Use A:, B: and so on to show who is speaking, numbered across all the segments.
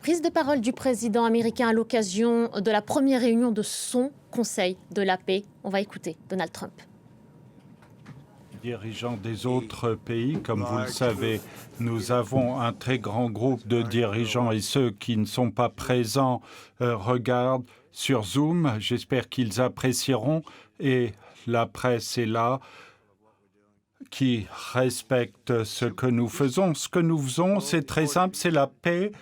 A: Prise de parole du président américain à l'occasion de la première réunion de son Conseil de la paix. On va écouter Donald Trump.
B: Dirigeants des autres pays, comme vous le savez, nous avons un très grand groupe de dirigeants et ceux qui ne sont pas présents regardent sur Zoom. J'espère qu'ils apprécieront et la presse est là qui respecte ce que nous faisons. Ce que nous faisons, c'est très simple, c'est la paix.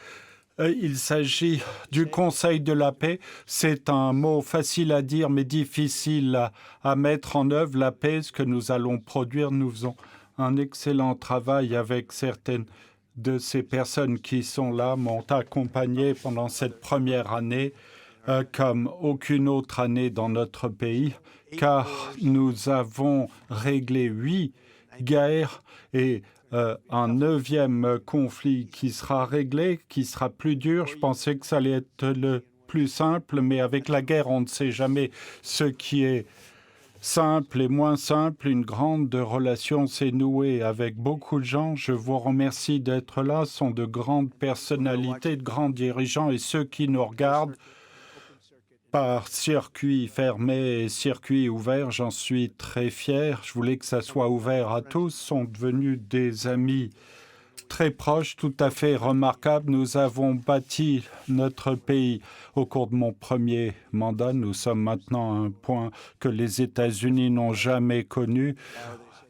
B: Il s'agit du Conseil de la paix. C'est un mot facile à dire, mais difficile à mettre en œuvre. La paix, ce que nous allons produire, nous faisons un excellent travail avec certaines de ces personnes qui sont là, m'ont accompagné pendant cette première année, comme aucune autre année dans notre pays, car nous avons réglé 8 guerres et un 9e conflit qui sera réglé, qui sera plus dur. Je pensais que ça allait être le plus simple, mais avec la guerre, on ne sait jamais ce qui est simple et moins simple. Une grande relation s'est nouée avec beaucoup de gens. Je vous remercie d'être là. Ce sont de grandes personnalités, de grands dirigeants et ceux qui nous regardent par circuit fermé et circuit ouvert. J'en suis très fier. Je voulais que ça soit ouvert à tous. Sont devenus des amis très proches, tout à fait remarquables. Nous avons bâti notre pays au cours de mon premier mandat. Nous sommes maintenant à un point que les États-Unis n'ont jamais connu.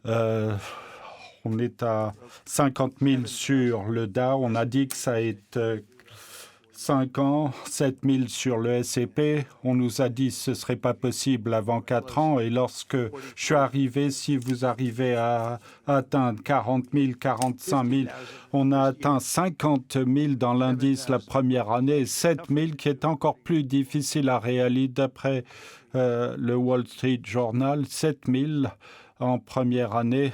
B: On est à 50 000 sur le Dow. On a dit que ça a été 5 ans, 7 000 sur le S&P. On nous a dit que ce ne serait pas possible avant 4 ans. Et lorsque je suis arrivé, si vous arrivez à atteindre 40 000, 45 000, on a atteint 50 000 dans l'indice la première année, 7 000 qui est encore plus difficile à réaliser d'après le Wall Street Journal, 7 000 en première année.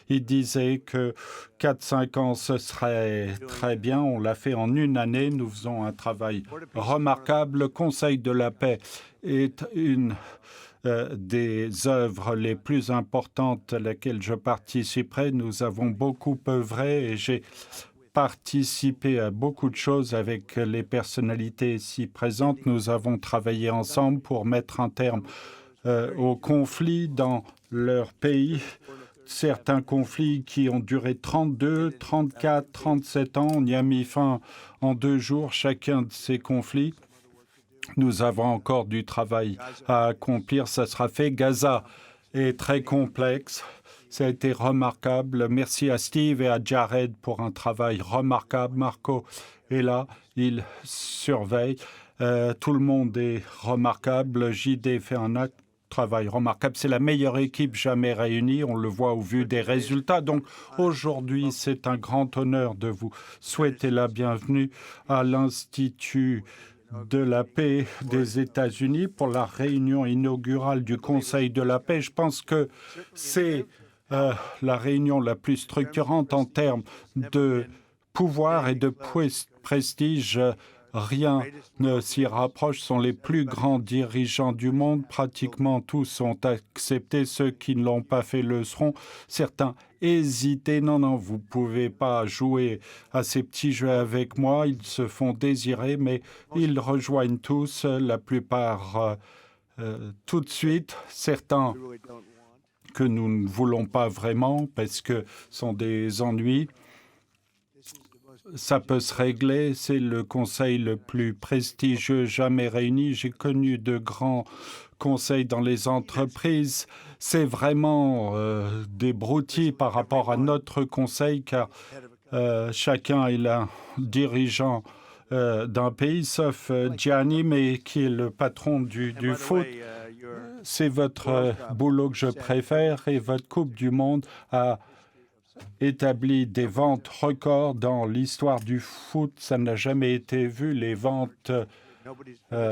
B: Il disait que 4-5 ans, ce serait très bien. On l'a fait en une année. Nous faisons un travail remarquable. Le Conseil de la paix est une des œuvres les plus importantes à laquelle je participerai. Nous avons beaucoup œuvré et j'ai participé à beaucoup de choses avec les personnalités ici présentes. Nous avons travaillé ensemble pour mettre un terme aux conflits dans leur pays. Certains conflits qui ont duré 32, 34, 37 ans. On y a mis fin en 2 jours, chacun de ces conflits. Nous avons encore du travail à accomplir. Ça sera fait. Gaza est très complexe. Ça a été remarquable. Merci à Steve et à Jared pour un travail remarquable. Marco est là. Il surveille. Tout le monde est remarquable. JD fait un acte. Travail remarquable. C'est la meilleure équipe jamais réunie. On le voit au vu des résultats. Donc aujourd'hui, c'est un grand honneur de vous souhaiter la bienvenue à l'Institut de la paix des États-Unis pour la réunion inaugurale du Conseil de la paix. Je pense que c'est la réunion la plus structurante en termes de pouvoir et de prestige. Rien ne s'y rapproche. Ce sont les plus grands dirigeants du monde. Pratiquement tous ont accepté. Ceux qui ne l'ont pas fait le seront. Certains hésitaient. Non, vous ne pouvez pas jouer à ces petits jeux avec moi. Ils se font désirer, mais ils rejoignent tous, la plupart tout de suite. Certains que nous ne voulons pas vraiment parce que ce sont des ennuis. Ça peut se régler, c'est le conseil le plus prestigieux jamais réuni. J'ai connu de grands conseils dans les entreprises. C'est vraiment des broutilles par rapport à notre conseil, car chacun est un dirigeant d'un pays, sauf Gianni, mais qui est le patron du foot. C'est votre boulot que je préfère et votre Coupe du Monde a établi des ventes records dans l'histoire du foot. Ça n'a jamais été vu. Les ventes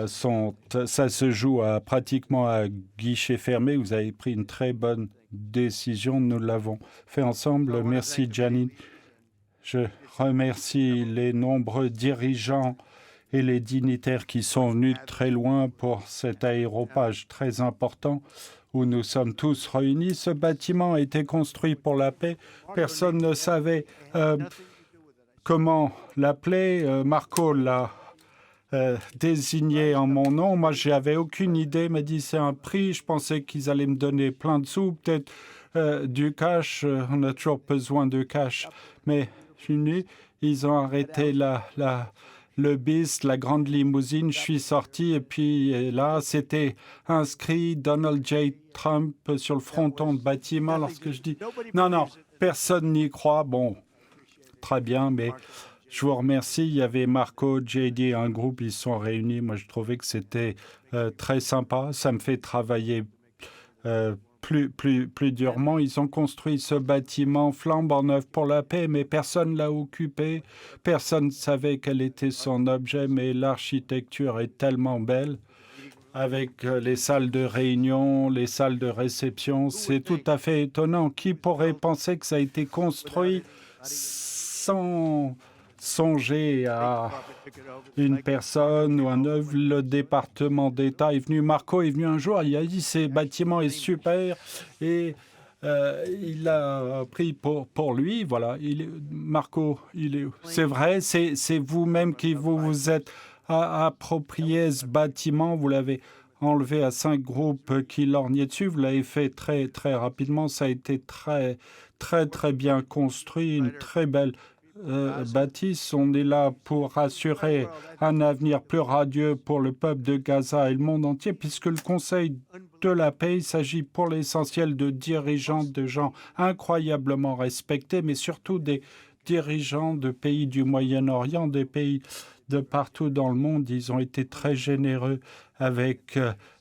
B: ça se joue pratiquement à guichet fermé. Vous avez pris une très bonne décision. Nous l'avons fait ensemble. Merci, Gianni. Je remercie les nombreux dirigeants et les dignitaires qui sont venus de très loin pour cet aéropage très important où nous sommes tous réunis. Ce bâtiment a été construit pour la paix. Personne ne savait comment l'appeler. Marco l'a désigné en mon nom. Moi, j'avais aucune idée. Il m'a dit c'est un prix. Je pensais qu'ils allaient me donner plein de sous, peut-être du cash. On a toujours besoin de cash. Mais je suis venu, ils ont arrêté le bis, la grande limousine. Je suis sorti et puis là, c'était inscrit Donald J. Trump sur le fronton de bâtiment. Lorsque je dis non, personne n'y croit. Bon, très bien, mais je vous remercie. Il y avait Marco, JD, un groupe, ils sont réunis. Moi, je trouvais que c'était très sympa. Ça me fait travailler plus durement. Ils ont construit ce bâtiment flambant neuf pour la paix, mais personne ne l'a occupé. Personne ne savait quel était son objet, mais l'architecture est tellement belle. Avec les salles de réunion, les salles de réception, c'est tout à fait étonnant. Qui pourrait penser que ça a été construit sans songer à une personne ou un œuvre? Le département d'État est venu, Marco est venu un jour, il a dit ce bâtiment est super et il a pris pour lui, voilà. Marco, c'est vrai, c'est vous-même qui vous êtes approprié ce bâtiment, vous l'avez enlevé à 5 groupes qui lorgnaient dessus, vous l'avez fait très, très rapidement, ça a été très, très, très bien construit, une très belle bâtisse. On est là pour assurer un avenir plus radieux pour le peuple de Gaza et le monde entier, puisque le Conseil de la paix, il s'agit pour l'essentiel de dirigeants, de gens incroyablement respectés, mais surtout des dirigeants de pays du Moyen-Orient, des pays de partout dans le monde. Ils ont été très généreux avec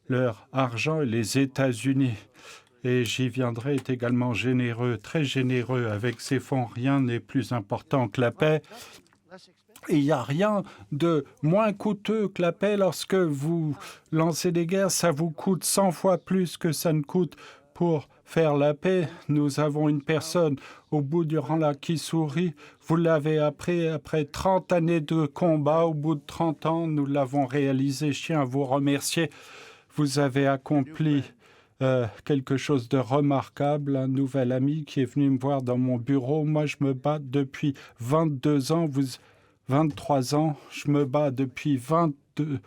B: leur argent et les États-Unis. Et j'y viendrai, est également généreux, très généreux avec ses fonds. Rien n'est plus important que la paix. Et il n'y a rien de moins coûteux que la paix. Lorsque vous lancez des guerres, ça vous coûte 100 fois plus que ça ne coûte pour faire la paix. Nous avons une personne au bout du rang là qui sourit. Vous l'avez appris après 30 années de combat. Au bout de 30 ans, nous l'avons réalisé. Je tiens à vous remercier. Vous avez accompli quelque chose de remarquable, un nouvel ami qui est venu me voir dans mon bureau. Moi, je me bats depuis 22 ans, 23 ans. Je me bats depuis 22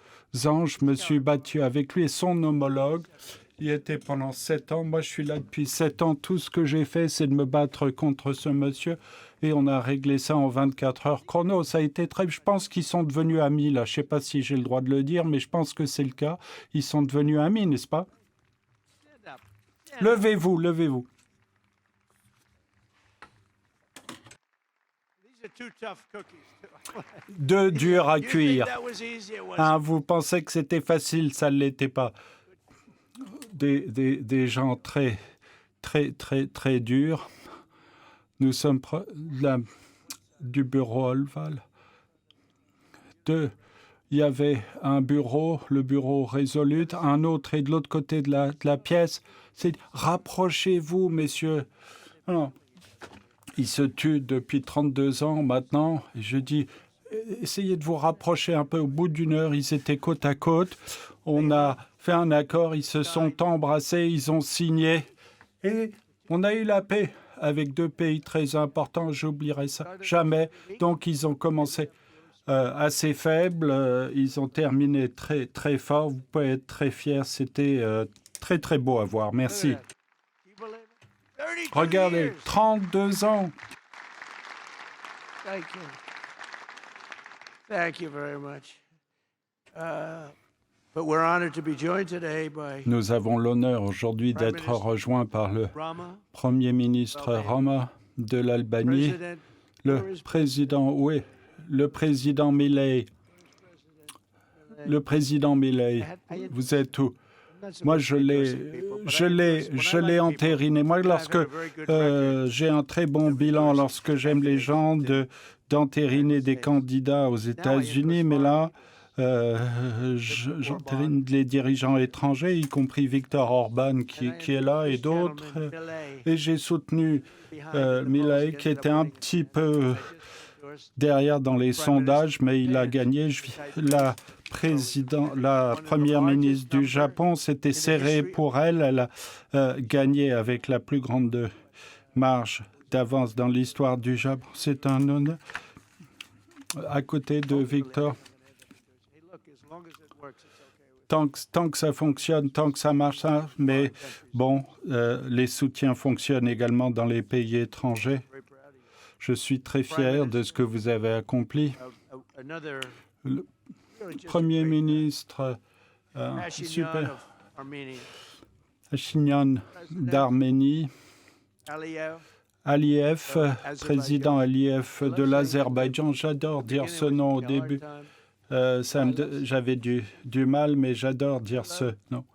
B: ans. Je me suis battu avec lui et son homologue. Il était pendant 7 ans. Moi, je suis là depuis 7 ans. Tout ce que j'ai fait, c'est de me battre contre ce monsieur. Et on a réglé ça en 24 heures chrono. Ça a été très... Je pense qu'ils sont devenus amis, là. Je ne sais pas si j'ai le droit de le dire, mais je pense que c'est le cas. Ils sont devenus amis, n'est-ce pas? Levez-vous, levez-vous. Deux durs à cuire. Vous pensez que c'était facile, ça ne l'était pas. Des gens très, très, très, très durs. Nous sommes du bureau Olval. Il y avait un bureau, le bureau Resolute, un autre est de l'autre côté de la pièce. C'est rapprochez-vous, messieurs. Alors, ils se tuent depuis 32 ans maintenant. Et je dis, essayez de vous rapprocher un peu. Au bout d'une heure, ils étaient côte à côte. On a fait un accord, ils se sont embrassés, ils ont signé. Et on a eu la paix avec deux pays très importants. J'oublierai ça jamais. Donc, ils ont commencé assez faible. Ils ont terminé très, très fort. Vous pouvez être très fiers. C'était très, très beau à voir. Merci. Regardez, 32 ans.
C: Thank you very much.
B: Nous avons l'honneur aujourd'hui d'être rejoints par le Premier ministre Rama de l'Albanie, le président Milei. Le président Milei, vous êtes où? Moi, je l'ai entériné. Moi, lorsque j'ai un très bon bilan, lorsque j'aime les gens, d'entériner des candidats aux États-Unis, mais là, j'entérine les dirigeants étrangers, y compris Viktor Orban qui est là et d'autres. Et j'ai soutenu Milei, qui était un petit peu derrière dans les sondages, mais il a gagné. La première ministre du Japon, c'était serré pour elle. Elle a gagné avec la plus grande marge d'avance dans l'histoire du Japon. C'est un honneur. à côté de Victor. Tant que ça fonctionne, tant que ça marche, mais bon, les soutiens fonctionnent également dans les pays étrangers. Je suis très fier de ce que vous avez accompli. Le Premier ministre super Pachinian d'Arménie, Aliyev, président Aliyev de l'Azerbaïdjan. J'adore dire ce nom au début. J'avais du mal, mais j'adore dire ce nom.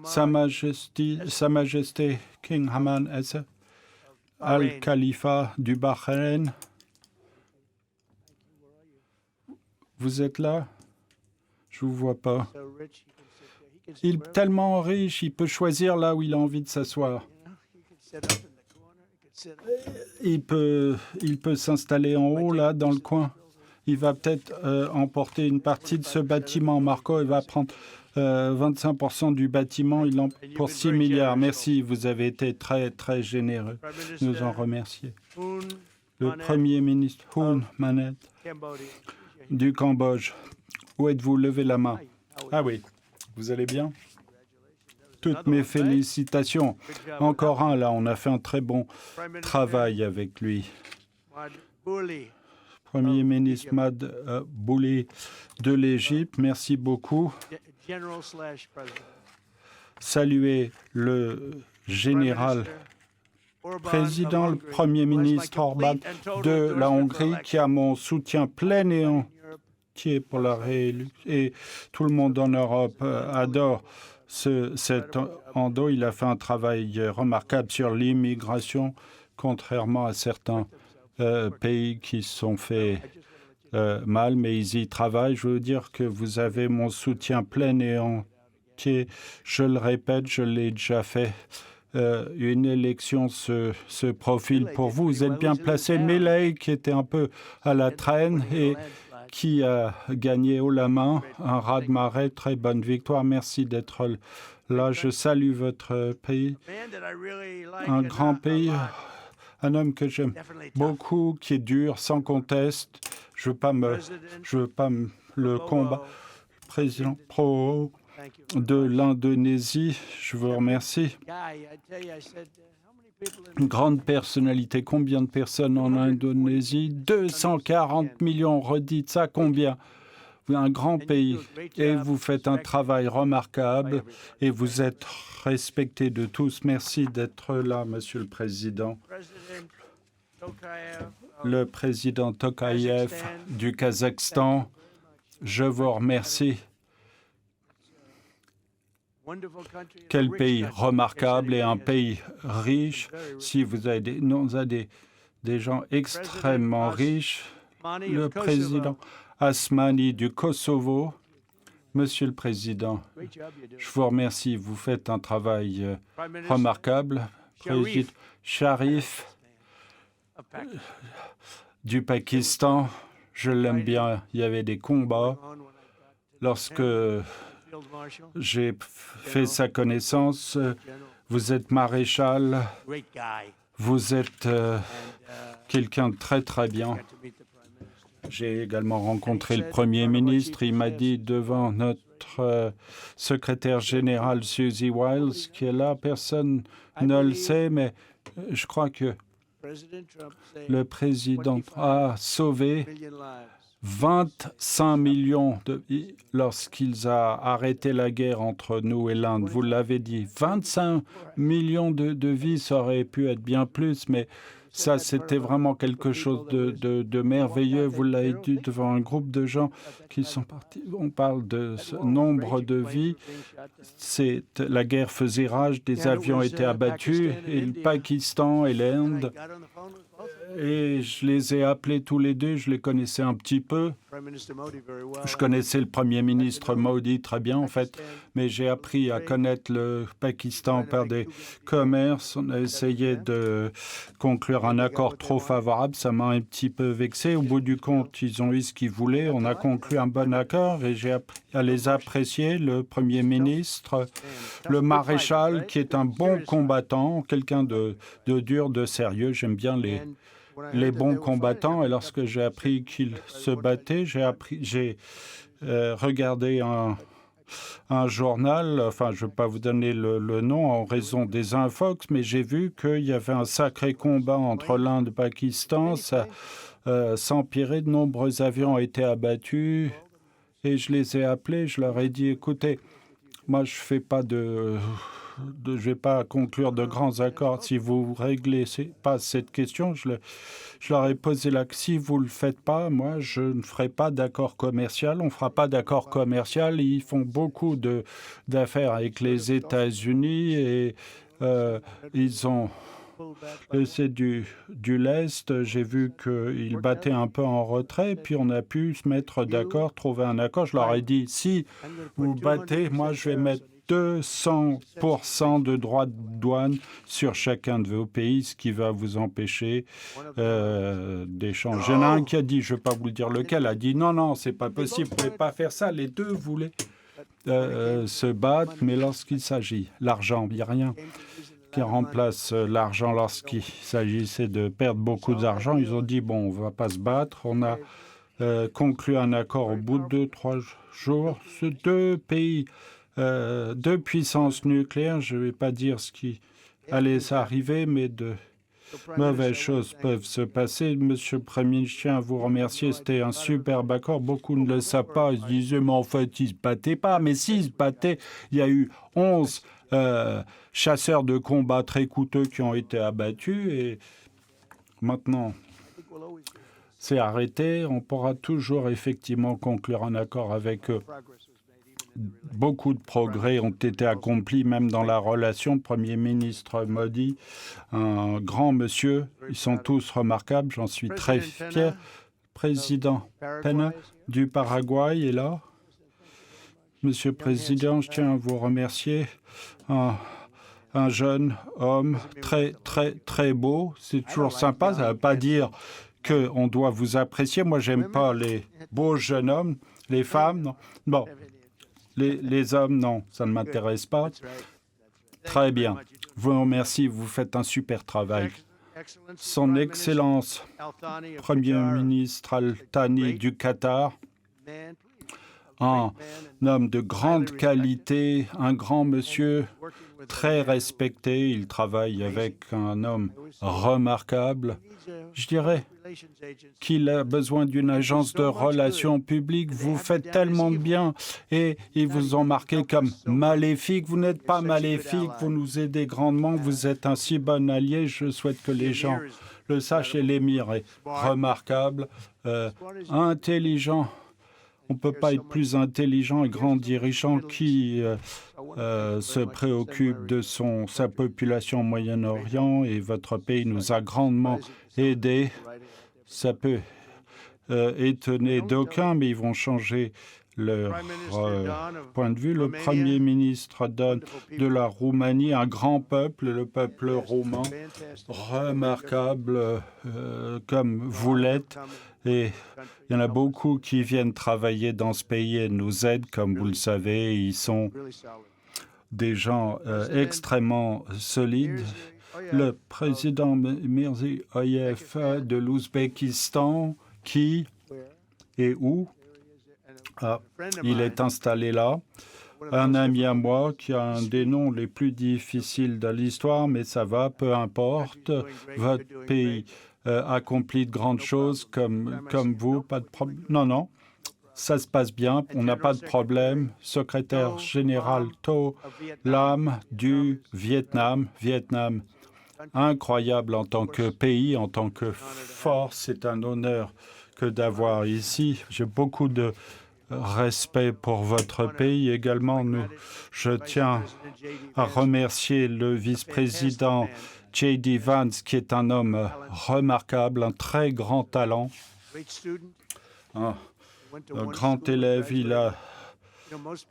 B: Sa Majesté King Hamad Al-Khalifa du Bahreïn. Vous êtes là? Je ne vous vois pas. Il est tellement riche, il peut choisir là où il a envie de s'asseoir. Il peut s'installer en haut, là, dans le coin. Il va peut-être emporter une partie de ce bâtiment. Marco, il va prendre 25% du bâtiment pour 6 milliards. Merci, vous avez été très, très généreux. Nous en remercions. Le Premier ministre Hun Manet du Cambodge. Où êtes-vous? Levez la main. Ah oui, vous allez bien? Toutes mes félicitations. Encore un, là, on a fait un très bon travail avec lui. Premier ministre Mad Bouli de l'Égypte, merci beaucoup. Saluez le général président, le Premier ministre Orban de la Hongrie, qui a mon soutien plein et entier pour la réélection. Et tout le monde en Europe adore cet endo. Il a fait un travail remarquable sur l'immigration, contrairement à certains pays qui se sont fait mal, mais ils y travaillent. Je veux dire que vous avez mon soutien plein et entier. Je le répète, je l'ai déjà fait. Une élection se profile pour vous. Vous êtes bien placé. Milei, qui était un peu à la traîne et qui a gagné haut la main, un raz-de-marée, très bonne victoire. Merci d'être là. Je salue votre pays. Un grand pays, un homme que j'aime beaucoup, qui est dur, sans conteste. Je veux pas le combat. Président pro de l'Indonésie, je vous remercie. Une grande personnalité. Combien de personnes en Indonésie? 240 millions. Redites ça, combien? Un grand pays. Et vous faites un travail remarquable et vous êtes respecté de tous. Merci d'être là, Monsieur le Président. Le président Tokayev du Kazakhstan, je vous remercie. Quel pays remarquable et un pays riche. Si vous avez des gens extrêmement riches, le président Asmani du Kosovo, Monsieur le Président, je vous remercie. Vous faites un travail remarquable. Président Sharif du Pakistan, je l'aime bien. Il y avait des combats. Lorsque j'ai fait sa connaissance, vous êtes maréchal, vous êtes quelqu'un de très très bien. J'ai également rencontré le Premier ministre. Il m'a dit devant notre secrétaire général Susie Wiles, qui est là, personne ne le sait, mais je crois que le président a sauvé 25 millions de vies lorsqu'ils ont arrêté la guerre entre nous et l'Inde. Vous l'avez dit, 25 millions de vies, ça aurait pu être bien plus, mais ça, c'était vraiment quelque chose de merveilleux. Vous l'avez dit devant un groupe de gens qui sont partis. On parle de ce nombre de vies. La guerre faisait rage, des avions étaient abattus, et le Pakistan et l'Inde. Et je les ai appelés tous les deux, je les connaissais un petit peu. Je connaissais le Premier ministre Modi très bien, en fait, mais j'ai appris à connaître le Pakistan par des commerces. On a essayé de conclure un accord trop favorable, ça m'a un petit peu vexé. Au bout du compte, ils ont eu ce qu'ils voulaient. On a conclu un bon accord et j'ai appris à les apprécier, le Premier ministre, le maréchal, qui est un bon combattant, quelqu'un de dur, de sérieux. J'aime bien les bons combattants. Et lorsque j'ai appris qu'ils se battaient, j'ai regardé un journal, enfin je ne vais pas vous donner le nom en raison des infox, mais j'ai vu qu'il y avait un sacré combat entre l'Inde et le Pakistan. Ça s'empirait, de nombreux avions ont été abattus et je les ai appelés, je leur ai dit, écoutez, moi je fais pas je vais pas conclure de grands accords. Si vous réglez pas cette question, je leur ai posé là que si vous le faites pas, moi je ne ferai pas d'accord commercial. On fera pas d'accord commercial. Ils font beaucoup d'affaires avec les États-Unis et ils ont laissé du lest. J'ai vu qu'ils battaient un peu en retrait, puis on a pu se mettre d'accord, trouver un accord. Je leur ai dit, si vous battez, moi je vais mettre 200% de droits de douane sur chacun de vos pays, ce qui va vous empêcher d'échanger. Il y en a un qui a dit, je ne vais pas vous le dire lequel, a dit non, c'est pas possible, vous ne pouvez pas faire ça. Les deux voulaient se battre, mais lorsqu'il s'agit l'argent, il n'y a rien qui remplace l'argent. Lorsqu'il s'agissait de perdre beaucoup d'argent, ils ont dit, bon, on ne va pas se battre. On a conclu un accord au bout de 2-3 jours. Ces deux pays, deux puissances nucléaires, je ne vais pas dire ce qui allait s'arriver, mais de mauvaises choses peuvent se passer. Monsieur le Premier ministre, je tiens à vous remercier. C'était un superbe accord. Beaucoup ne le savent pas. Ils se disaient, mais en fait, ils ne se battaient pas. Mais s'ils se battaient, il y a eu 11 chasseurs de combat très coûteux qui ont été abattus. Et maintenant, c'est arrêté. On pourra toujours effectivement conclure un accord avec eux. Beaucoup de progrès ont été accomplis, même dans la relation. Le Premier ministre Modi, un grand monsieur, ils sont tous remarquables, j'en suis très fier. Président Pena du Paraguay est là. Monsieur le Président, je tiens à vous remercier. Un jeune homme très, très, très beau. C'est toujours sympa, ça ne veut pas dire qu'on doit vous apprécier. Moi, j'aime pas les beaux jeunes hommes, les femmes, non. Bon. Les hommes, non, ça ne m'intéresse pas. Très bien. Je vous remercie, vous faites un super travail. Son Excellence, Premier ministre Al-Thani du Qatar, un homme de grande qualité, un grand monsieur, très respecté. Il travaille avec un homme remarquable. Je dirais qu'il a besoin d'une agence de relations publiques. Vous faites tellement de bien et ils vous ont marqué comme maléfique. Vous n'êtes pas maléfique, vous nous aidez grandement. Vous êtes un si bon allié. Je souhaite que les gens le sachent. Et l'émir est remarquable, intelligent. On ne peut pas être plus intelligent et grand dirigeant qui se préoccupe de sa population au Moyen-Orient, et votre pays nous a grandement aidés. Ça peut étonner d'aucuns, mais ils vont changer leur point de vue. Le Premier ministre Don de la Roumanie, un grand peuple, le peuple roumain, remarquable comme vous l'êtes. Et il y en a beaucoup qui viennent travailler dans ce pays et nous aident, comme vous le savez. Ils sont des gens extrêmement solides. Le président Mirziyoyev de l'Ouzbékistan, qui et où il est installé là. Un ami à moi qui a un des noms les plus difficiles de l'histoire, mais ça va, peu importe. Votre pays accomplit de grandes choses comme vous, pas de problème. Non, ça se passe bien, on n'a pas de problème. Secrétaire général To Lam du Vietnam, incroyable en tant que pays, en tant que force. C'est un honneur que d'avoir ici. J'ai beaucoup de respect pour votre pays également. Je tiens à remercier le vice-président J.D. Vance, qui est un homme remarquable, un très grand talent, un grand élève. Il a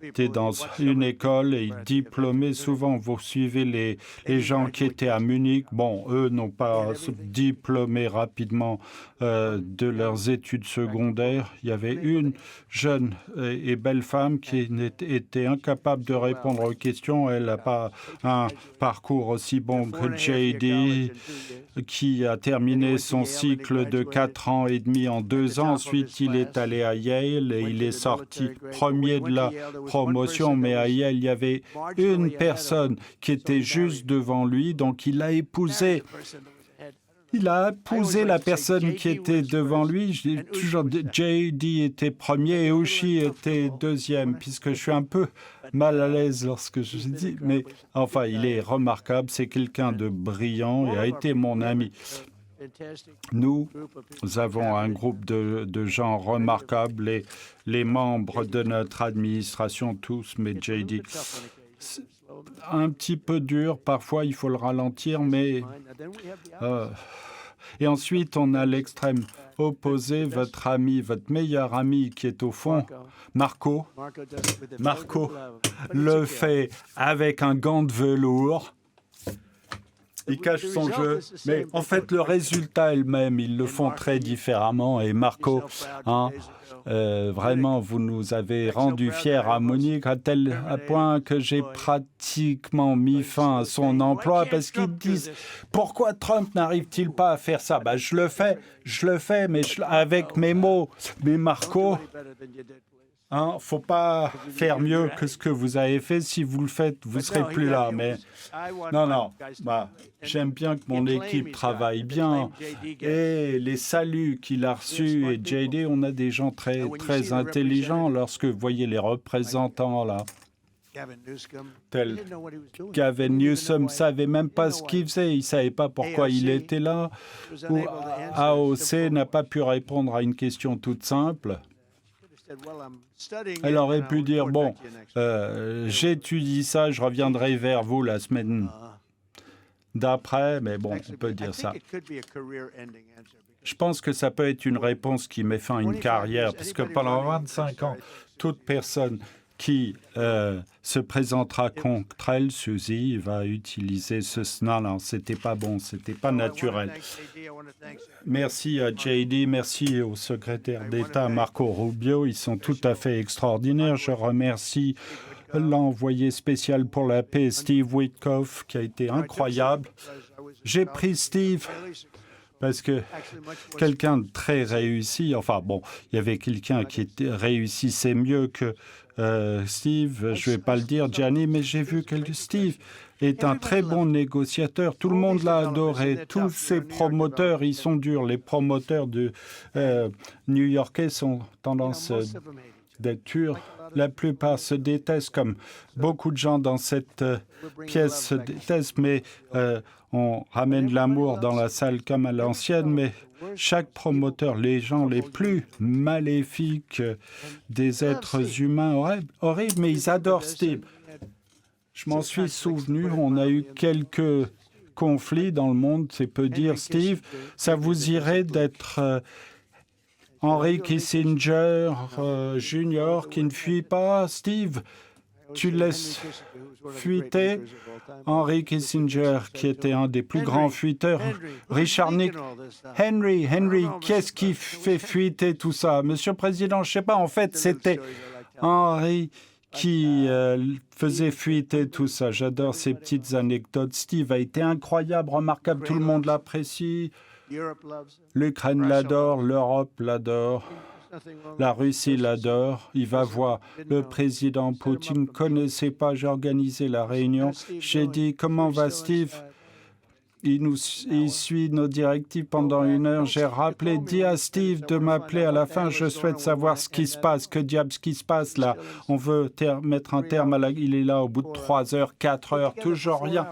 B: été dans une école et il diplômé. Souvent, vous suivez les gens qui étaient à Munich. Bon, eux n'ont pas diplômé rapidement de leurs études secondaires. Il y avait une jeune et belle femme qui était incapable de répondre aux questions. Elle n'a pas un parcours aussi bon que J.D. qui a terminé son cycle de 4 ans et demi en 2 ans. Ensuite, il est allé à Yale et il est sorti premier de la promotion. Mais à Yale, il y avait une personne qui était juste devant lui, donc il l'a épousé. Il a épousé la personne qui était devant lui. Je dis toujours, J.D. était premier et Oshie était deuxième, puisque je suis un peu mal à l'aise lorsque je dis, mais enfin, il est remarquable, c'est quelqu'un de brillant et a été mon ami. Nous avons un groupe de gens remarquables, les membres de notre administration, tous, mais J.D. Un petit peu dur, parfois il faut le ralentir, mais... Et ensuite, on a l'extrême opposé, votre ami, votre meilleur ami qui est au fond, Marco. Marco le fait avec un gant de velours. Il cache son jeu, mais en fait, le résultat est le même. Ils le font très différemment. Et Marco, vraiment, vous nous avez rendu fiers à Munich à tel point que j'ai pratiquement mis fin à son emploi parce qu'ils disent « Pourquoi Trump n'arrive-t-il pas à faire ça ?» Je le fais, mais avec mes mots. Mais Marco... faut pas faire mieux que ce que vous avez fait. Si vous le faites, vous ne serez plus là. Mais non. J'aime bien que mon équipe travaille bien. Et les saluts qu'il a reçus, et J.D., on a des gens très, très intelligents lorsque vous voyez les représentants là. Tel Gavin Newsom ne savait même pas ce qu'il faisait. Il ne savait pas pourquoi il était là. Ou AOC n'a pas pu répondre à une question toute simple. Elle aurait pu dire, bon, j'étudie ça, je reviendrai vers vous la semaine d'après, mais bon, on peut dire ça. Je pense que ça peut être une réponse qui met fin à une carrière, parce que pendant 25 ans, toute personne qui se présentera contre elle, Suzy, va utiliser ce... Non, c'était pas bon, c'était pas naturel. Merci à J.D., merci au secrétaire d'État Marco Rubio, ils sont tout à fait extraordinaires. Je remercie l'envoyé spécial pour la paix, Steve Witkoff, qui a été incroyable. J'ai pris Steve parce que quelqu'un de très réussi, enfin bon, il y avait quelqu'un qui réussissait mieux que Steve, je ne vais pas le dire, Gianni, mais j'ai vu que Steve est un très bon négociateur. Tout le monde l'a adoré. Tous ses promoteurs, ils sont durs. Les promoteurs new-yorkais sont tendance d'être durs. La plupart se détestent, comme beaucoup de gens dans cette pièce se détestent, mais on ramène l'amour dans la salle comme à l'ancienne, mais chaque promoteur, les gens les plus maléfiques des êtres humains horribles, mais ils adorent Steve. Je m'en suis souvenu, on a eu quelques conflits dans le monde, c'est peu dire. Steve, ça vous irait d'être Henry Kissinger Jr. qui ne fuit pas? Steve, tu laisses fuiter Henry Kissinger, qui était un des plus grands fuiteurs. Richard Nixon. Henry, qu'est-ce qui fait fuiter tout ça? Monsieur le Président, je ne sais pas, en fait, c'était Henry qui faisait fuiter tout ça. J'adore ces petites anecdotes. Steve a été incroyable, remarquable, tout le monde l'apprécie. L'Ukraine l'adore, l'Europe l'adore. La Russie l'adore. Il va voir. Le président Poutine ne connaissait pas. J'ai organisé la réunion. J'ai dit, comment va Steve? Il suit nos directives pendant 1 heure. J'ai rappelé, dis à Steve de m'appeler à la fin. Je souhaite savoir ce qui se passe. Que diable ce qui se passe là? On veut mettre un terme à la... Il est là au bout de 3 heures, 4 heures, toujours rien.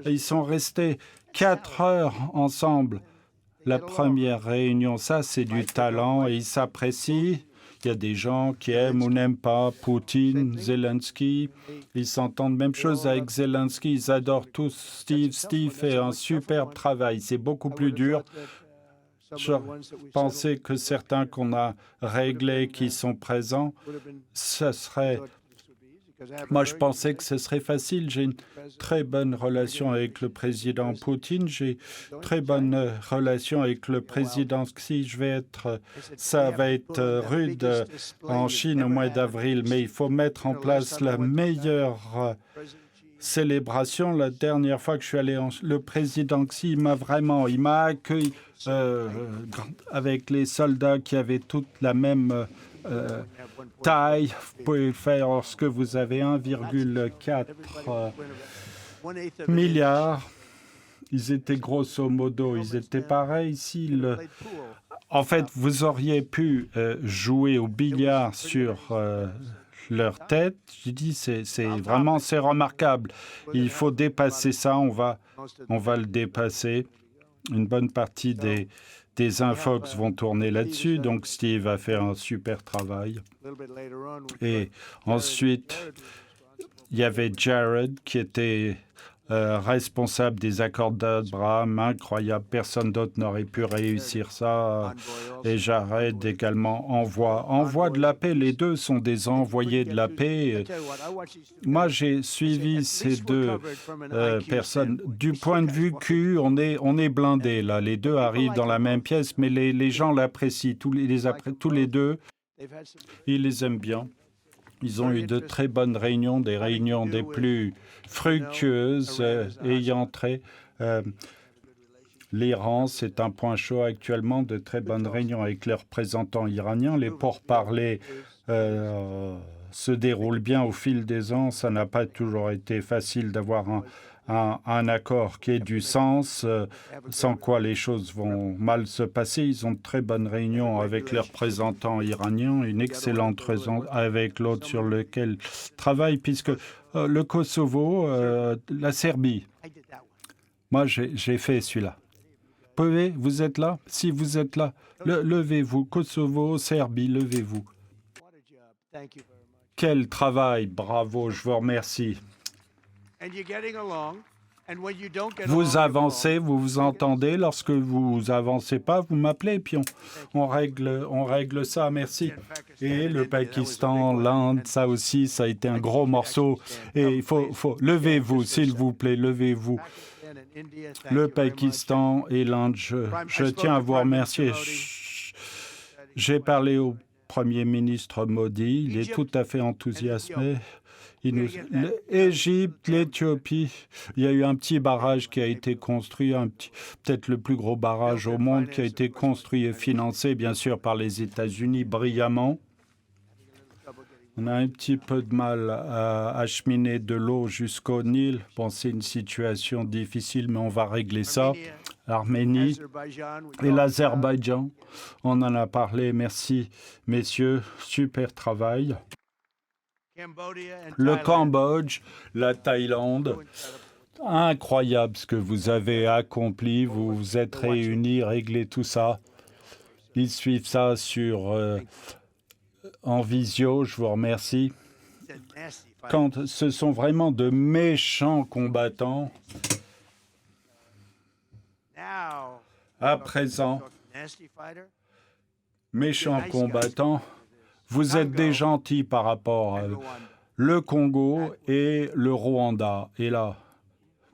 B: Et ils sont restés 4 heures ensemble. La première réunion, ça, c'est du talent et ils s'apprécient. Il y a des gens qui aiment ou n'aiment pas Poutine, Zelensky. Ils s'entendent. Même chose avec Zelensky. Ils adorent tous Steve. Steve fait un superbe travail. C'est beaucoup plus dur. Je pensais que certains qu'on a réglés, qui sont présents, ce serait... Moi, je pensais que ce serait facile. J'ai une très bonne relation avec le président Poutine. J'ai une très bonne relation avec le président Xi. Ça va être rude en Chine au mois d'avril, mais il faut mettre en place la meilleure célébration. La dernière fois que je suis allé, le président Xi il m'a accueilli avec les soldats qui avaient toutes la même taille. Vous pouvez le faire lorsque vous avez 1,4 milliard. Ils étaient grosso modo, ils étaient pareils ici. En fait, vous auriez pu jouer au billard sur leur tête. Je dis, c'est remarquable. Il faut dépasser ça. On va le dépasser. Une bonne partie des infox vont tourner là-dessus. Donc, Steve va faire un super travail. Et ensuite, il y avait Jared qui était responsable des accords d'Abraham, incroyable, personne d'autre n'aurait pu réussir ça. Et Jared également envoie de la paix. Les deux sont des envoyés de la paix. Moi, j'ai suivi ces deux personnes. Du point de vue Q, on est blindés là. Les deux arrivent dans la même pièce, mais les gens l'apprécient. Tous les deux, ils les aiment bien. Ils ont eu de très bonnes réunions, des réunions des plus fructueuses ayant trait. L'Iran, c'est un point chaud actuellement, de très bonnes réunions avec les représentants iraniens. Les pourparlers se déroulent bien au fil des ans. Ça n'a pas toujours été facile d'avoir un accord qui ait du sens, sans quoi les choses vont mal se passer. Ils ont de très bonnes réunions avec les représentants iraniens, une excellente raison avec l'autre sur lequel travaille, puisque le Kosovo, la Serbie, moi j'ai fait celui-là. Vous êtes là? Si vous êtes là, levez-vous. Kosovo, Serbie, levez-vous. Quel travail, bravo, je vous remercie. Vous avancez, vous vous entendez. Lorsque vous avancez pas, vous m'appelez, puis on règle ça. Merci. Et le Pakistan, l'Inde, ça aussi, ça a été un gros morceau. Et il faut levez-vous, s'il vous plaît, levez-vous. Le Pakistan et l'Inde, je tiens à vous remercier. J'ai parlé au Premier ministre Modi, il est tout à fait enthousiasmé. L'Égypte, l'Éthiopie, il y a eu un petit barrage qui a été construit, peut-être le plus gros barrage au monde qui a été construit et financé, bien sûr, par les États-Unis brillamment. On a un petit peu de mal à acheminer de l'eau jusqu'au Nil. Bon, c'est une situation difficile, mais on va régler ça. L'Arménie et l'Azerbaïdjan, on en a parlé. Merci, messieurs. Super travail. Le Cambodge, la Thaïlande, incroyable ce que vous avez accompli. Vous vous êtes réunis, réglé tout ça. Ils suivent ça en visio, je vous remercie. Quand ce sont vraiment de méchants combattants, à présent, méchants combattants, vous êtes des gentils par rapport le Congo et le Rwanda. Et là,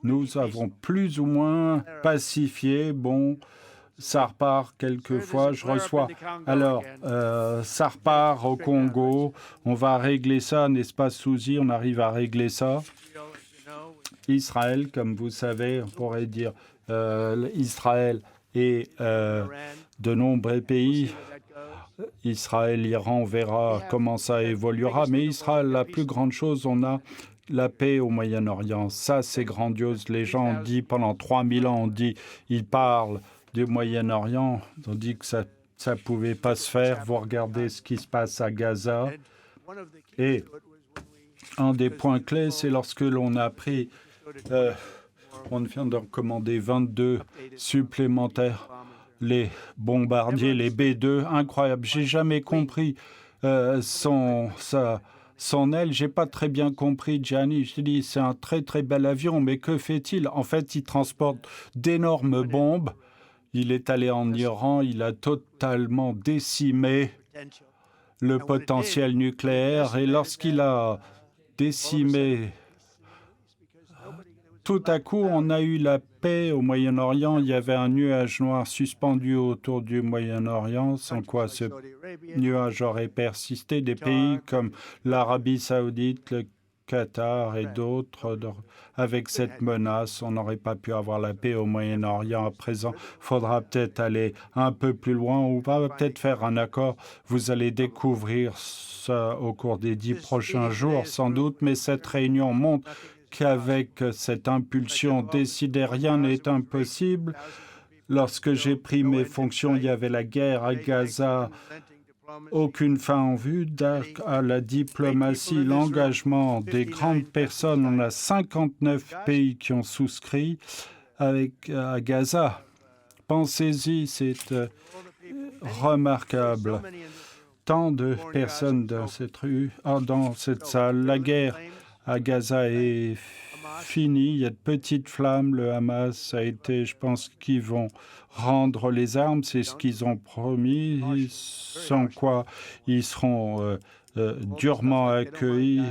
B: nous avons plus ou moins pacifié. Bon, ça repart quelquefois, je reçois. Alors, ça repart au Congo. On va régler ça, n'est-ce pas, Suzy? On arrive à régler ça. Israël, comme vous savez, on pourrait dire Israël et de nombreux pays. Israël, Iran, on verra comment ça évoluera. Mais Israël, la plus grande chose, on a la paix au Moyen-Orient. Ça, c'est grandiose. Les gens ont dit, pendant 3000 ans, ils parlent du Moyen-Orient. On dit que ça ne pouvait pas se faire. Vous regardez ce qui se passe à Gaza. Et un des points clés, c'est lorsque l'on a pris... on vient de commander 22 supplémentaires. Les bombardiers, les B-2, incroyable. J'ai jamais compris son aile. J'ai pas très bien compris, Gianni. Je dis, c'est un très très bel avion, mais que fait-il? En fait, il transporte d'énormes bombes. Il est allé en Iran, il a totalement décimé le potentiel nucléaire. Et lorsqu'il a décimé, tout à coup, on a eu la paix au Moyen-Orient. Il y avait un nuage noir suspendu autour du Moyen-Orient, sans quoi ce nuage aurait persisté. Des pays comme l'Arabie saoudite, le Qatar et d'autres. Avec cette menace, on n'aurait pas pu avoir la paix au Moyen-Orient à présent. Il faudra peut-être aller un peu plus loin ou va peut-être faire un accord. Vous allez découvrir ça au cours des 10 prochains jours, sans doute, mais cette réunion montre qu'avec cette impulsion décidée, rien n'est impossible. Lorsque j'ai pris mes fonctions, il y avait la guerre à Gaza, aucune fin en vue. À la diplomatie, l'engagement des grandes personnes, on a 59 pays qui ont souscrit à Gaza. Pensez-y, c'est remarquable. Tant de personnes dans cette rue, dans cette salle. La guerre à Gaza est finie. Il y a de petites flammes. Le Hamas a été, je pense, qu'ils vont rendre les armes. C'est ce qu'ils ont promis. Sans quoi ils seront durement accueillis.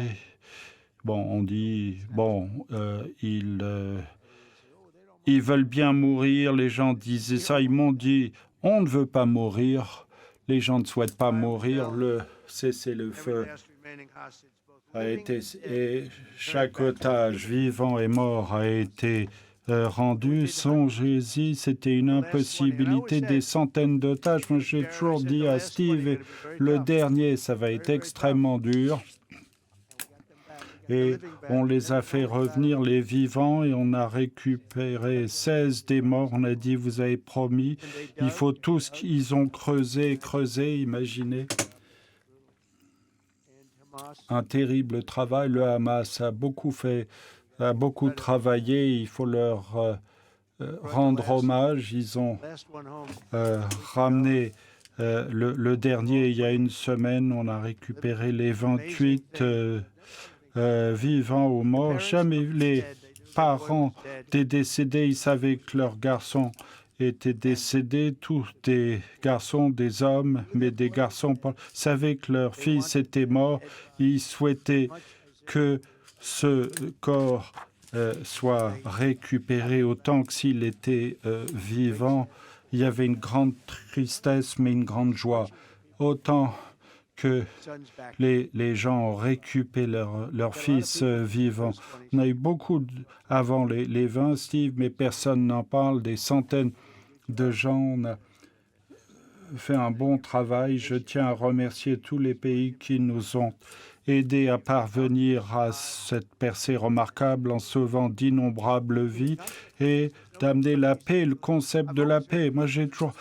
B: Bon, on dit, ils veulent bien mourir. Les gens disaient ça. Ils m'ont dit, on ne veut pas mourir. Les gens ne souhaitent pas mourir. Le cessez-le-feu a été, et chaque otage vivant et mort a été rendu. Songez-y, c'était une impossibilité, des centaines d'otages. Moi, j'ai toujours dit à Steve, le dernier, ça va être extrêmement dur. Et on les a fait revenir, les vivants, et on a récupéré 16 des morts. On a dit, vous avez promis, il faut tout ce qu'ils ont creusé, imaginez. Un terrible travail. Le Hamas a beaucoup travaillé. Il faut leur rendre hommage. Ils ont ramené le dernier il y a une semaine. On a récupéré les 28 vivants ou morts. Jamais les parents des décédés, ils savaient que leur garçon étaient décédés, tous des garçons, des hommes, mais des garçons savaient que leur fils était mort. Ils souhaitaient que ce corps soit récupéré autant que s'il était vivant. Il y avait une grande tristesse, mais une grande joie. Autant que les gens ont récupéré leur fils vivant. On a eu beaucoup avant les 20, Steve, mais personne n'en parle. Des centaines de gens. On a fait un bon travail. Je tiens à remercier tous les pays qui nous ont aidés à parvenir à cette percée remarquable en sauvant d'innombrables vies et d'amener la paix, le concept de la paix. Moi, j'ai toujours...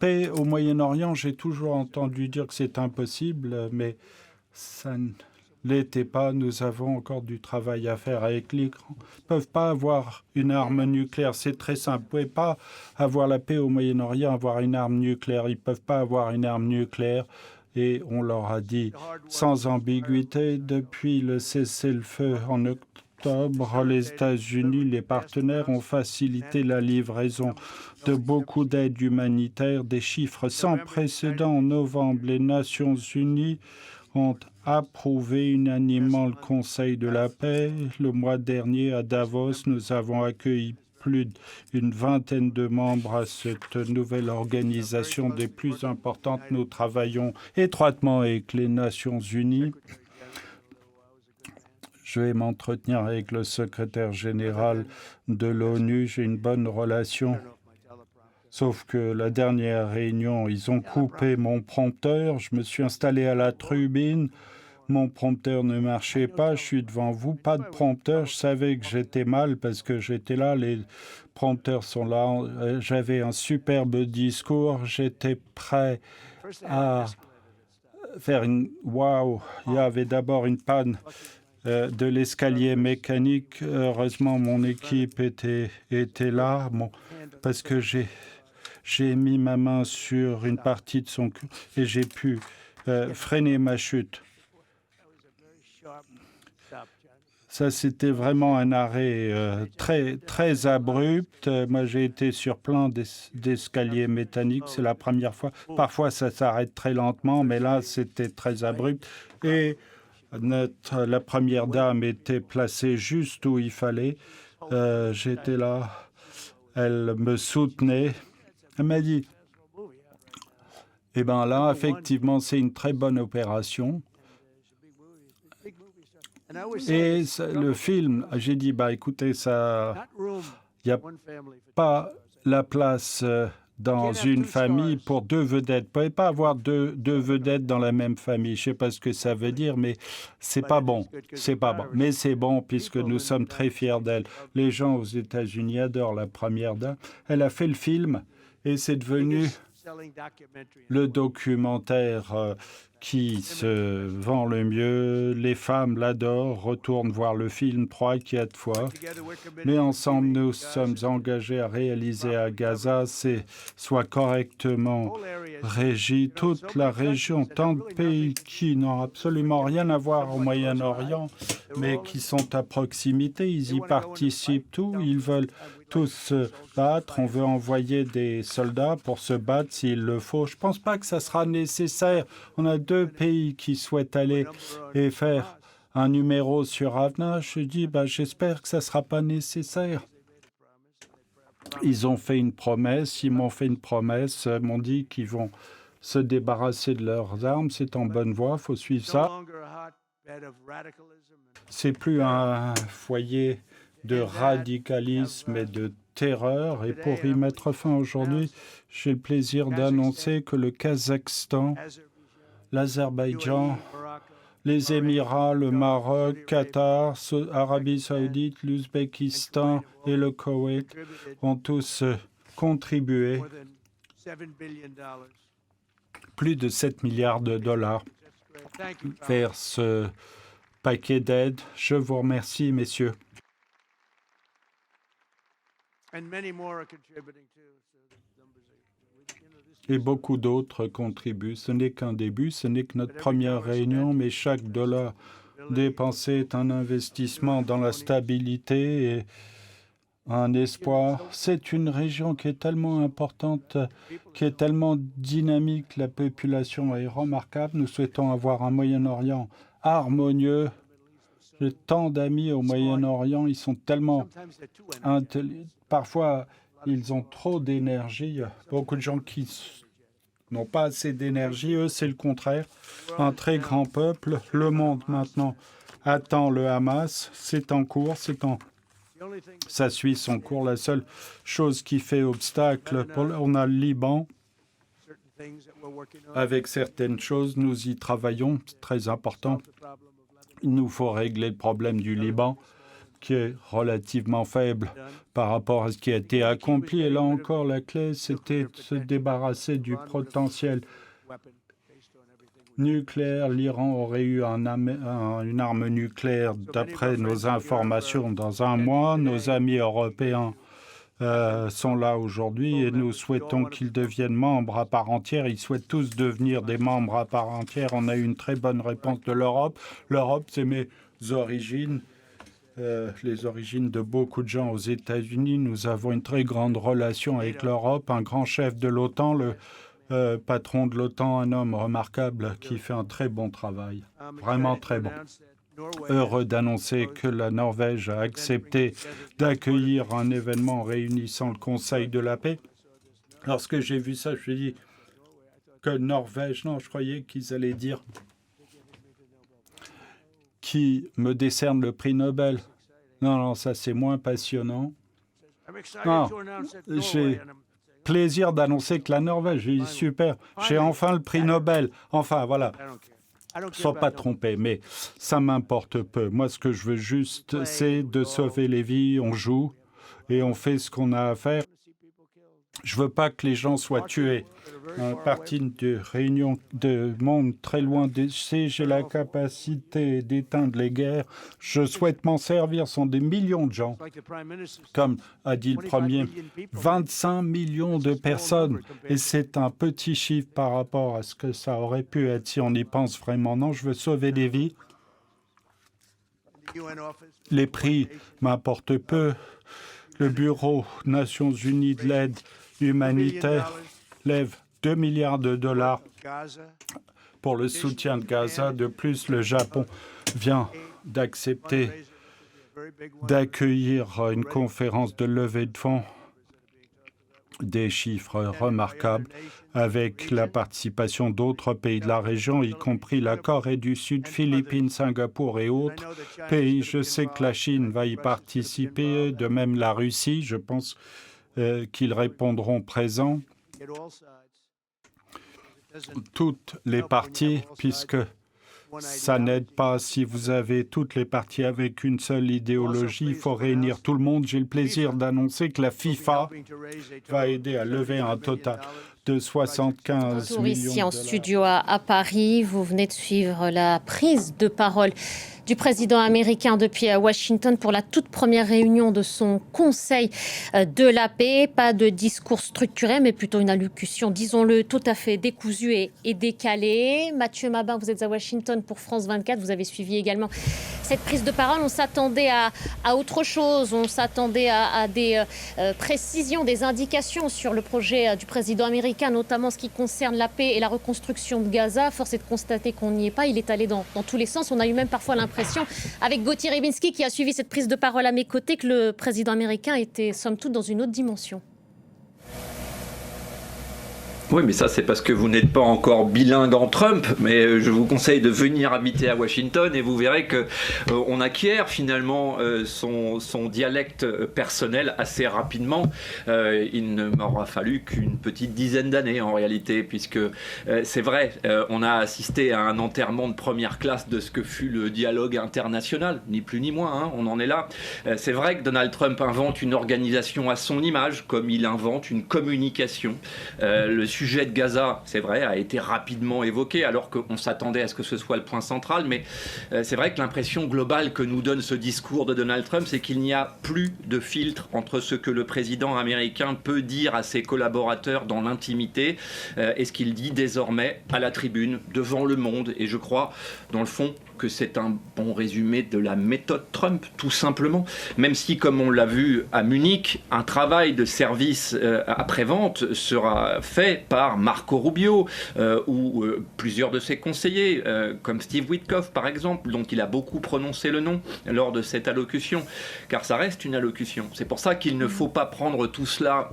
B: Paix au Moyen-Orient, j'ai toujours entendu dire que c'est impossible, mais ça ne l'était pas. Nous avons encore du travail à faire avec l'Iran. Ils ne peuvent pas avoir une arme nucléaire. C'est très simple. Vous ne pouvez pas avoir la paix au Moyen-Orient, avoir une arme nucléaire. Ils ne peuvent pas avoir une arme nucléaire. Et on leur a dit sans ambiguïté, depuis le cessez-le-feu en octobre, les États-Unis, les partenaires ont facilité la livraison de beaucoup d'aide humanitaire, des chiffres sans précédent. En novembre, les Nations unies ont approuvé unanimement le Conseil de la paix. Le mois dernier, à Davos, nous avons accueilli plus d'une vingtaine de membres à cette nouvelle organisation des plus importantes. Nous travaillons étroitement avec les Nations unies. Je vais m'entretenir avec le secrétaire général de l'ONU. J'ai une bonne relation. Sauf que la dernière réunion, ils ont coupé mon prompteur. Je me suis installé à la tribune. Mon prompteur ne marchait pas. Je suis devant vous. Pas de prompteur. Je savais que j'étais mal parce que j'étais là. Les prompteurs sont là. J'avais un superbe discours. J'étais prêt à faire une... Waouh! Il y avait d'abord une panne de l'escalier mécanique. Heureusement, mon équipe était là. Bon, parce que j'ai mis ma main sur une partie de son cou et j'ai pu freiner ma chute. Ça, c'était vraiment un arrêt très abrupt. Moi, j'ai été sur plein d'escaliers mécaniques. C'est la première fois. Parfois, ça s'arrête très lentement, mais là, c'était très abrupt. Et la première dame était placée juste où il fallait. J'étais là. Elle me soutenait. Elle m'a dit, eh bien là, effectivement, c'est une très bonne opération. Et le film, j'ai dit, bah écoutez, ça, il n'y a pas la place dans une famille pour deux vedettes. Vous ne pouvez pas avoir deux vedettes dans la même famille. Je ne sais pas ce que ça veut dire, mais c'est pas bon. C'est pas bon. Mais c'est bon puisque nous sommes très fiers d'elle. Les gens aux États-Unis adorent la première dame. Elle a fait le film et c'est devenu le documentaire qui se vend le mieux. Les femmes l'adorent, retournent voir le film 3-4 fois. Mais ensemble, nous sommes engagés à réaliser à Gaza, soit correctement régi. Toute la région, tant de pays qui n'ont absolument rien à voir au Moyen-Orient, mais qui sont à proximité, ils y participent tous, ils veulent tous se battre. On veut envoyer des soldats pour se battre s'il le faut. Je ne pense pas que ça sera nécessaire. On a 2 pays qui souhaitent aller et faire un numéro sur Avna. Je dis, j'espère que ça ne sera pas nécessaire. Ils ont fait une promesse, ils m'ont fait une promesse, m'ont dit qu'ils vont se débarrasser de leurs armes. C'est en bonne voie, il faut suivre ça. C'est plus un foyer de radicalisme et de terreur. Et pour y mettre fin aujourd'hui, j'ai le plaisir d'annoncer que le Kazakhstan, l'Azerbaïdjan, les Émirats, le Maroc, Qatar, Arabie Saoudite, l'Ouzbékistan et le Koweït ont tous contribué plus de 7 milliards de dollars vers ce paquet d'aide. Je vous remercie, messieurs. Et beaucoup d'autres contribuent. Ce n'est qu'un début, ce n'est que notre première réunion, mais chaque dollar dépensé est un investissement dans la stabilité et un espoir. C'est une région qui est tellement importante, qui est tellement dynamique. La population est remarquable. Nous souhaitons avoir un Moyen-Orient harmonieux. J'ai tant d'amis au Moyen-Orient, ils sont tellement intelligents. Parfois, ils ont trop d'énergie. Beaucoup de gens qui n'ont pas assez d'énergie. Eux, c'est le contraire. Un très grand peuple. Le monde, maintenant, attend le Hamas. C'est en cours. Ça suit son cours. La seule chose qui fait obstacle, on a le Liban. Avec certaines choses, nous y travaillons. C'est très important. Il nous faut régler le problème du Liban, qui est relativement faible par rapport à ce qui a été accompli. Et là encore, la clé, c'était de se débarrasser du potentiel nucléaire. L'Iran aurait eu une arme nucléaire, d'après nos informations, dans un mois. Nos amis européens sont là aujourd'hui et nous souhaitons qu'ils deviennent membres à part entière. Ils souhaitent tous devenir des membres à part entière. On a eu une très bonne réponse de l'Europe. L'Europe, c'est mes origines. Les origines de beaucoup de gens aux États-Unis. Nous avons une très grande relation avec l'Europe. Un grand chef de l'OTAN, le patron de l'OTAN, un homme remarquable qui fait un très bon travail. Vraiment très bon. Heureux d'annoncer que la Norvège a accepté d'accueillir un événement réunissant le Conseil de la paix. Lorsque j'ai vu ça, je me suis dit que Norvège, non, je croyais qu'ils allaient dire qui me décerne le prix Nobel. Non, ça c'est moins passionnant. Non, j'ai plaisir d'annoncer que la Norvège est super. J'ai enfin le prix Nobel. Enfin, voilà. Ne sois pas trompé, mais ça m'importe peu. Moi, ce que je veux juste, c'est de sauver les vies. On joue et on fait ce qu'on a à faire. Je veux pas que les gens soient tués. Un parti de réunion de monde très loin d'ici, j'ai la capacité d'éteindre les guerres. Je souhaite m'en servir. Ce sont des millions de gens. Comme a dit le premier, 25 millions de personnes. Et c'est un petit chiffre par rapport à ce que ça aurait pu être si on y pense vraiment. Non, je veux sauver des vies. Les prix m'importent peu. Le Bureau Nations Unies de l'aide humanitaire lève 2 milliards de dollars pour le soutien de Gaza. De plus, le Japon vient d'accueillir une conférence de levée de fonds des chiffres remarquables avec la participation d'autres pays de la région, y compris la Corée du Sud, Philippines, Singapour et autres pays. Je sais que la Chine va y participer, de même la Russie. Je pense qu'ils répondront présents. Toutes les parties, puisque ça n'aide pas si vous avez toutes les parties avec une seule idéologie. Il faut réunir tout le monde. J'ai le plaisir d'annoncer que la FIFA va aider à lever un total de 75 millions
A: Ici en
B: de dollars.
A: studio à Paris, vous venez de suivre la prise de parole du président américain depuis Washington pour la toute première réunion de son Conseil de la paix. Pas de discours structuré, mais plutôt une allocution, disons-le, tout à fait décousue et décalée. Mathieu Mabin, vous êtes à Washington pour France 24. Vous avez suivi également cette prise de parole. On s'attendait à autre chose. On s'attendait à des précisions, des indications sur le projet du président américain, notamment ce qui concerne la paix et la reconstruction de Gaza. Force est de constater qu'on n'y est pas. Il est allé dans tous les sens. On a eu même parfois l'impression, avec Gauthier Ribinski qui a suivi cette prise de parole à mes côtés, que le président américain était somme toute dans une autre dimension.
C: Oui, mais ça, c'est parce que vous n'êtes pas encore bilingue en Trump, mais je vous conseille de venir habiter à Washington et vous verrez qu'on acquiert finalement son dialecte personnel assez rapidement. Il ne m'aura fallu qu'une petite dizaine d'années en réalité, puisque c'est vrai, on a assisté à un enterrement de première classe de ce que fut le dialogue international, ni plus ni moins, hein, on en est là. C'est vrai que Donald Trump invente une organisation à son image, comme il invente une communication. Le sujet de Gaza, c'est vrai, a été rapidement évoqué alors qu'on s'attendait à ce que ce soit le point central, mais c'est vrai que l'impression globale que nous donne ce discours de Donald Trump, c'est qu'il n'y a plus de filtre entre ce que le président américain peut dire à ses collaborateurs dans l'intimité et ce qu'il dit désormais à la tribune, devant le monde. Et je crois, dans le fond, que c'est un bon résumé de la méthode Trump, tout simplement. Même si, comme on l'a vu à Munich, un travail de service après-vente sera fait par Marco Rubio ou plusieurs de ses conseillers, comme Steve Witkoff, par exemple, dont il a beaucoup prononcé le nom lors de cette allocution, car ça reste une allocution. C'est pour ça qu'il ne faut pas prendre tout cela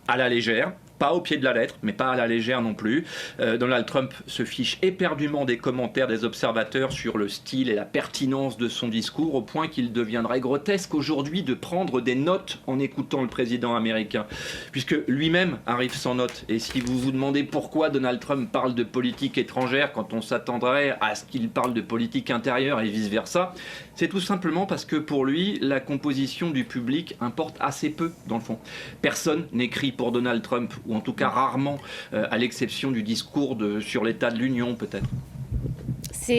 C: à la légère. Pas au pied de la lettre, mais pas à la légère non plus. Donald Trump se fiche éperdument des commentaires des observateurs sur le style et la pertinence de son discours, au point qu'il deviendrait grotesque aujourd'hui de prendre des notes en écoutant le président américain, puisque lui-même arrive sans notes. Et si vous vous demandez pourquoi Donald Trump parle de politique étrangère quand on s'attendrait à ce qu'il parle de politique intérieure et vice-versa, c'est tout simplement parce que pour lui, la composition du public importe assez peu, dans le fond. Personne n'écrit pour Donald Trump, ou en tout cas rarement, à l'exception du discours sur l'état de l'Union peut-être.